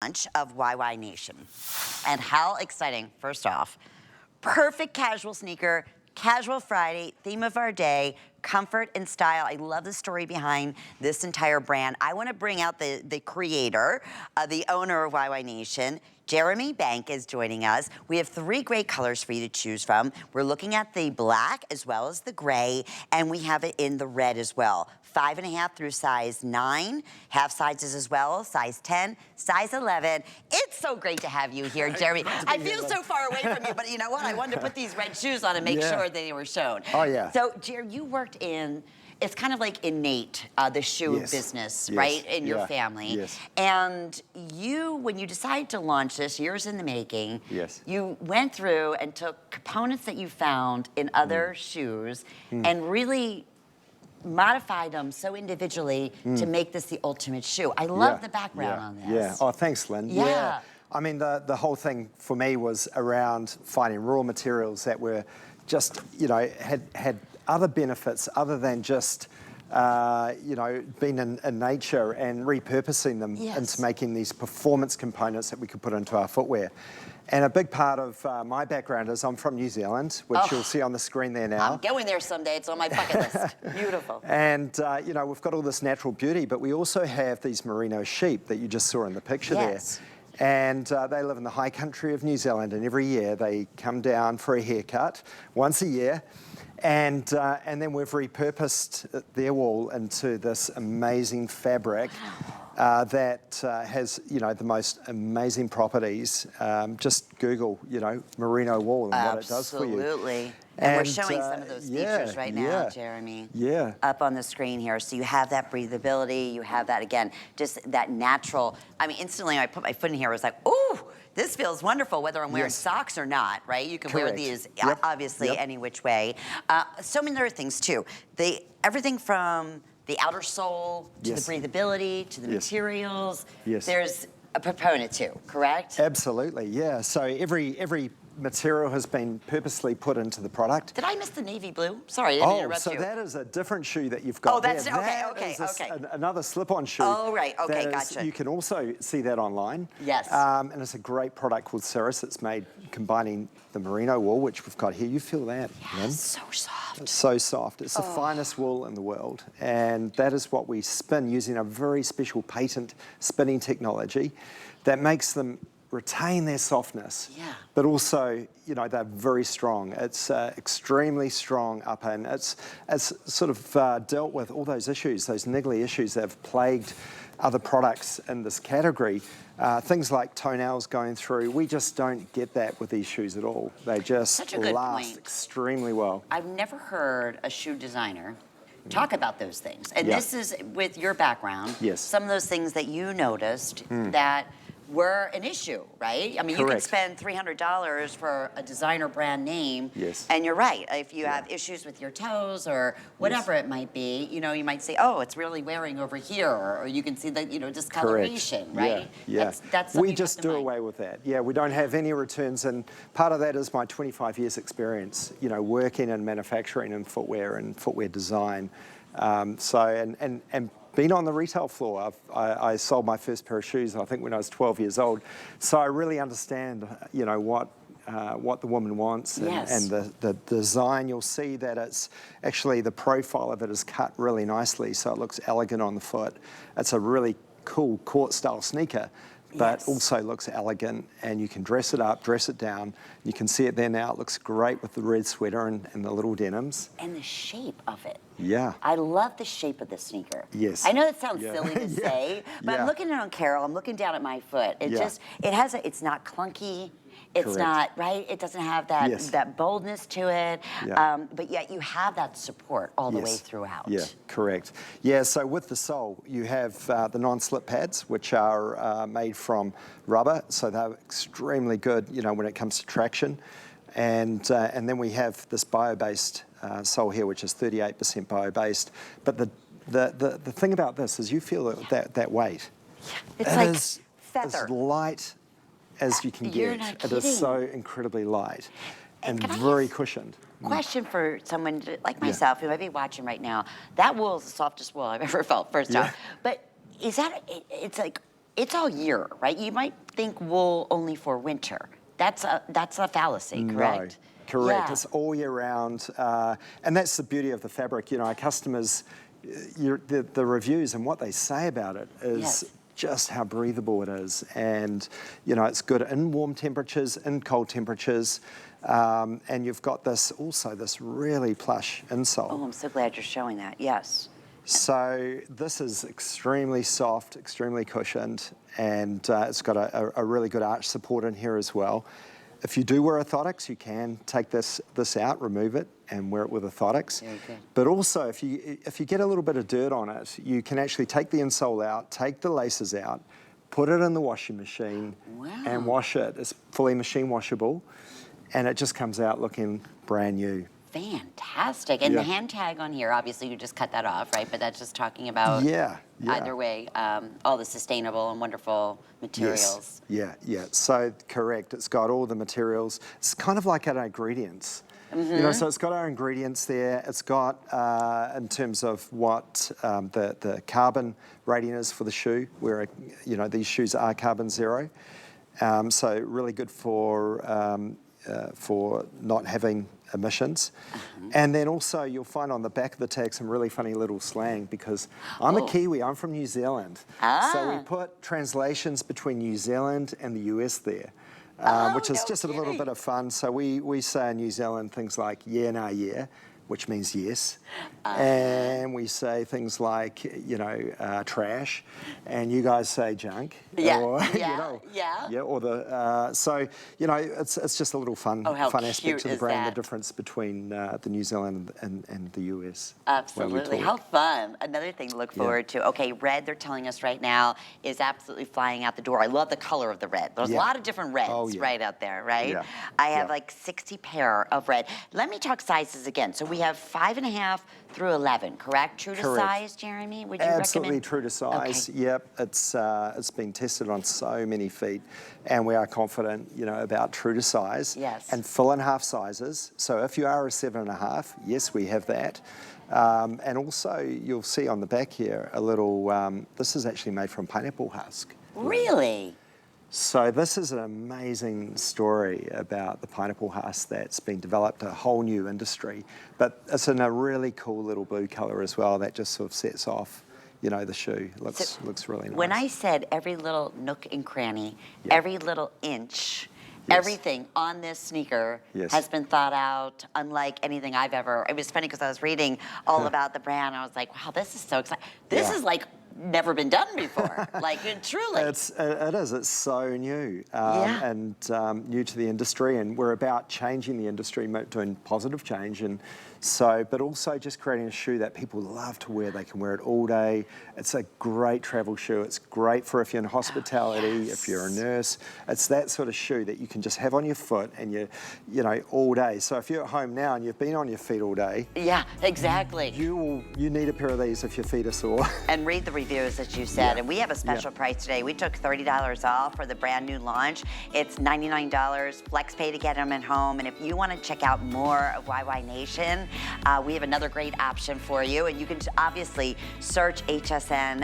Launch of YY Nation. And how exciting, first off, perfect casual sneaker, casual Friday, theme of our day, comfort and style. I love the story behind this entire brand. I want to bring out the creator, the owner of YY Nation. Jeremy Bank is joining us. We have 3 great colors for you to choose from. We're looking at the black as well as the gray, and we have it in the red as well. 5.5 through size 9, half sizes as well, size 10, size 11. It's so great to have you here, Jeremy. I feel so far away from you, but you know what? I wanted to put these red shoes on and make sure they were shown. Oh, yeah. So, Jerry, you worked in, it's kind of like innate, the shoe business, right, in your family. Yes. And you, when you decided to launch this, years in the making, you went through and took components that you found in other shoes and really modified them so individually to make this the ultimate shoe. I love the background on this. Yeah. Oh, thanks, Lynn. Yeah. I mean, the whole thing for me was around finding raw materials that were just, you know, had other benefits other than just, you know, being in nature and repurposing them into making these performance components that we could put into our footwear. And a big part of my background is I'm from New Zealand, which you'll see on the screen there now. I'm going there someday. It's on my bucket list. Beautiful. And, you know, we've got all this natural beauty, but we also have these merino sheep that you just saw in the picture there. And they live in the high country of New Zealand, and every year they come down for a haircut, once a year. And then we've repurposed their wool into this amazing fabric that has, you know, the most amazing properties. Just Google, you know, merino wool and what it does for you. Absolutely. And we're showing some of those features right now, Jeremy. Up on the screen here. So you have that breathability, you have that, again, just that natural. I mean, instantly when I put my foot in here, I was like, ooh, this feels wonderful, whether I'm wearing socks or not, right? You can wear these, obviously, any which way. So many other things, too. Everything from the outer sole to the breathability to the materials. There's a proponent, too, correct? Absolutely, yeah. So every material has been purposely put into the product. Did I miss the navy blue? Sorry, I didn't interrupt you. So that is a different shoe that you've got. Oh, that's okay. Another slip-on shoe. Oh, right, okay, gotcha. You can also see that online. Yes. And it's a great product called Cirro. It's made combining the merino wool, which we've got here. You feel that, Lynn? So soft. It's so soft. It's the finest wool in the world. And that is what we spin using a very special patent spinning technology that makes them retain their softness, but also, you know, they're very strong. It's extremely strong upper, and it's sort of dealt with all those issues, those niggly issues that have plagued other products in this category. Things like toenails going through, we just don't get that with these shoes at all. They just last extremely well. I've never heard a shoe designer talk about those things. And this is with your background, some of those things that you noticed that were an issue, right? I mean, you could spend $300 for a designer brand name, and you're right. If you have issues with your toes or whatever it might be, you know, you might say, oh, it's really wearing over here, or you can see the, you know, discoloration, right? That's we just do away with that. Yeah, we don't have any returns, and part of that is my 25 years experience, you know, working in manufacturing and footwear design. And been on the retail floor. I sold my first pair of shoes, I think, when I was 12 years old. So I really understand, you know, what the woman wants and the design. You'll see that it's actually, the profile of it is cut really nicely, so it looks elegant on the foot. It's a really cool court-style sneaker, but also looks elegant, and you can dress it up, dress it down. You can see it there now. It looks great with the red sweater and the little denims. And the shape of it. Yeah. I love the shape of the sneaker. Yes. I know that sounds silly to say, but I'm looking at it on Carol, I'm looking down at my foot. It just, it's not clunky. It's not, right? It doesn't have that that boldness to it, but yet you have that support all the way throughout. Yeah, correct. Yeah, so with the sole, you have the non-slip pads, which are made from rubber, so they're extremely good, you know, when it comes to traction. And then we have this bio-based sole here, which is 38% bio-based. But the thing about this is you feel that weight. It's like feather. As light as you can You're get. not It is kidding. so incredly light and very cushioned. Question for someone like myself who might be watching right now. That wool is the softest wool I've ever felt, first off. But is that, it's like it's all year, right? You might think wool only for winter. That's a fallacy, correct? No, correct. Yeah. It's all year round, and that's the beauty of the fabric. You know, our customers, the reviews and what they say about it is Yes. just how breathable it is, and you know, it's good in warm temperatures, in cold temperatures, and you've got this really plush insole. Oh, I'm so glad you're showing that. Yes. So this is extremely soft, extremely cushioned, and it's got a really good arch support in here as well. If you do wear orthotics, you can take this out, remove it, and wear it with orthotics. Very good. But also, if you get a little bit of dirt on it, you can actually take the insole out, take the laces out, put it in the washing machine, and wash it. It's fully machine washable, and it just comes out looking brand new. Fantastic. And the hand tag on here, obviously you just cut that off, right? But that's just talking about, either way, all the sustainable and wonderful materials. Yes. Yeah. So correct. It's got all the materials. It's kind of like our ingredients. You know, so it's got our ingredients there. It's got, in terms of what the carbon rating is for the shoe, where, you know, these shoes are carbon zero. So really good for not having emissions. And then also you'll find on the back of the tag some really funny little slang, because I'm a Kiwi, I'm from New Zealand. So we put translations between New Zealand and the US there, which is just a little bit of fun. So we say in New Zealand things like yeah, nah, yeah, which means yes. And we say things like, you know, trash, and you guys say junk. Yeah, or, yeah, you know, yeah. or the, so, you know, it's just a little fun aspect to the brand, the difference between the New Zealand and the US. Absolutely, how fun. Another thing to look forward to. Okay, red, they're telling us right now, is absolutely flying out the door. I love the color of the red. There's a lot of different reds right out there, right? Yeah. I have like 60 pair of red. Let me talk sizes again. So we have 5.5 through 11, correct? True to size, Jeremy? Would you Absolutely recommend? true to size. Okay. Yep, it's been tested on so many feet, and we are confident, you know, about true to size. Yes. And full and half sizes. So if you are a 7.5, yes, we have that. And also, you'll see on the back here a little. This is actually made from pineapple husk. Really? So this is an amazing story about the pineapple husk that's been developed, a whole new industry. But it's in a really cool little blue color as well that just sort of sets off, you know, the shoe. Looks really nice. When I said every little nook and cranny, every little inch, everything on this sneaker has been thought out, unlike anything I've ever. It was funny because I was reading all about the brand. I was like, wow, this is so exciting. This is like never been done before. Like, truly. It is. It's so new and new to the industry, and we're about changing the industry, doing positive change, and so, but also just creating a shoe that people love to wear. They can wear it all day. It's a great travel shoe. It's great for if you're in hospitality, if you're a nurse. It's that sort of shoe that you can just have on your foot and you know, all day. So if you're at home now and you've been on your feet all day, yeah, exactly. You need a pair of these if your feet are sore. And read the reviews that you said. And we have a special price today. We took $30 off for the brand new launch. It's $99, flex pay to get them at home. And if you want to check out more of YY Nation, we have another great option for you. And you can obviously search HSN